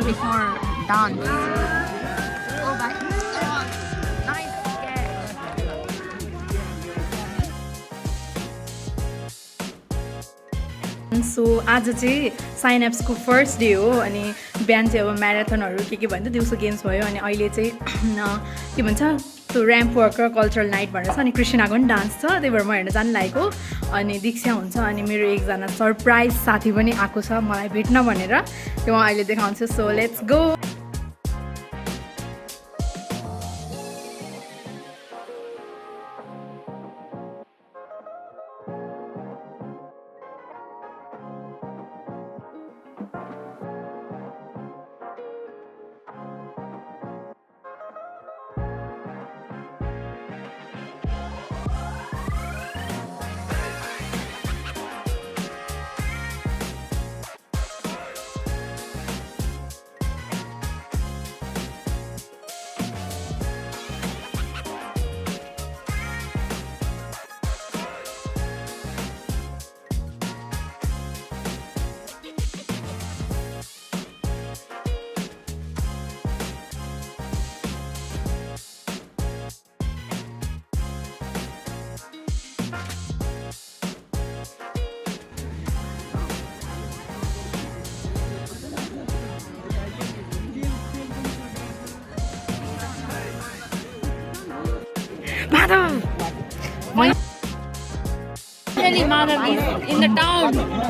before dance. Oh, bye. Nice. So आज चाहिँ साइनाप्सको first day हो अनि बिहान चाहिँ अब म्याराथनहरू के भन्छ दिउँसो गेम्स भयो अनि अहिले चाहिँ के भन्छ त्यो ऱ्याम्प वर्क र कल्चरल नाइट भनेर छ अनि कृष्णाको पनि डान्स छ त्यही भएर म हेर्न जानु लागेको अनि दीक्षा हुन्छ अनि मेरो एकजना सरप्राइज साथी पनि आएको छ मलाई भेट्न भनेर त्यो म अहिले देखाउँछु सो लेट्स गो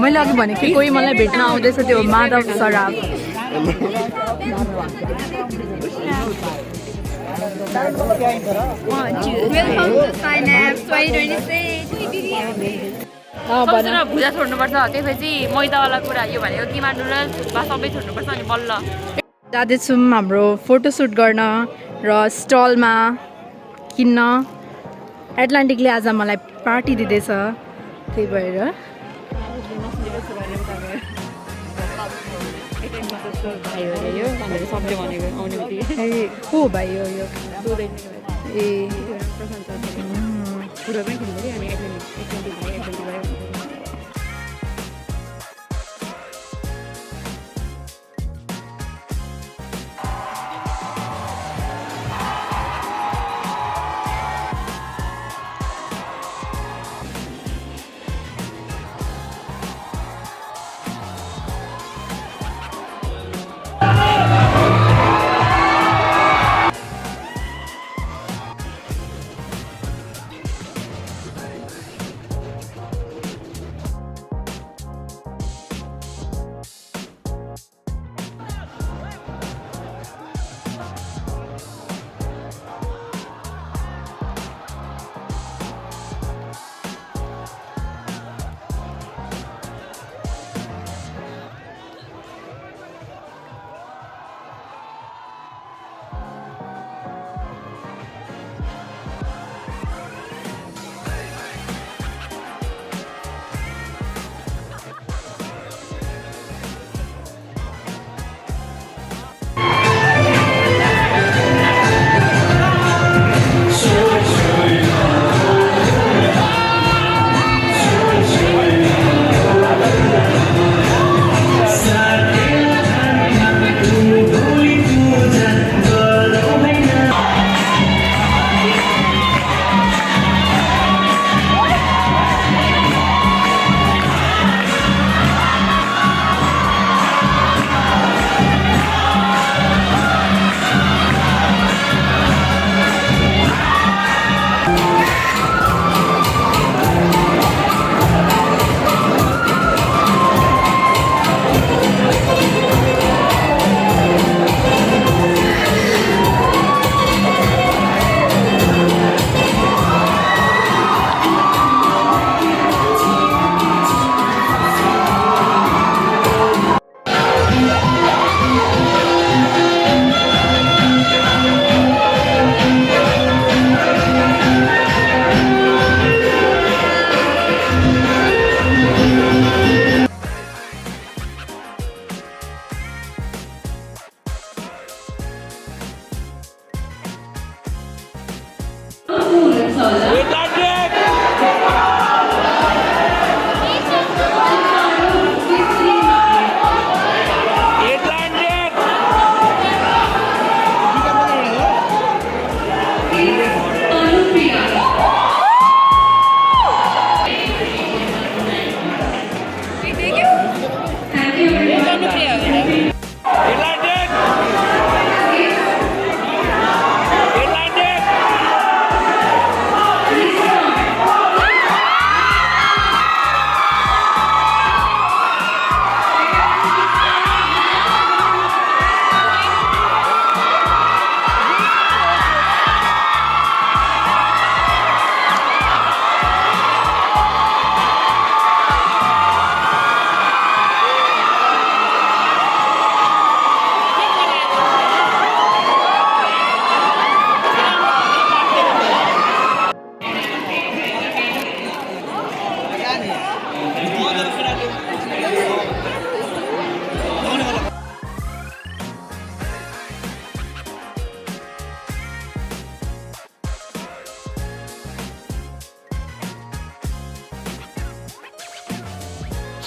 मैले अघि भनेको थिएँ कोही मलाई भेट्न आउँदैछ त्यो माधव सराफ भुजा छोड्नुपर्छ त्यसपछि मैदावाला कुरा यो भनेको किमा नुडल्स वा सबै छोड्नुपर्छ अनि बल्ल जाँदैछौँ हाम्रो फोटोसुट गर्न र स्टलमा किन्न एटलान्टिकले आज मलाई पार्टी दिँदैछ त्यही भएर को भाइ हो यो ए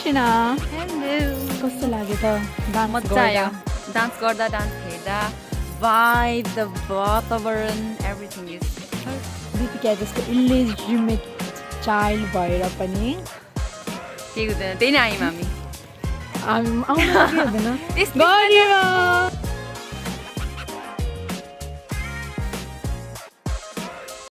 कृष्णा हेलो कस्तो लाग्यो त डान्स मजा आयो डान्स गर्दा डान्स हेर्दा भाइब द वातावरण एभ्रिथिङ इज BPKIHS को इलिजिमेट चाइल्ड भएर पनि केही हुँदैन त्यही नै आयौँ हामी आउनु के हुँदैन त्यस्तो गरिमा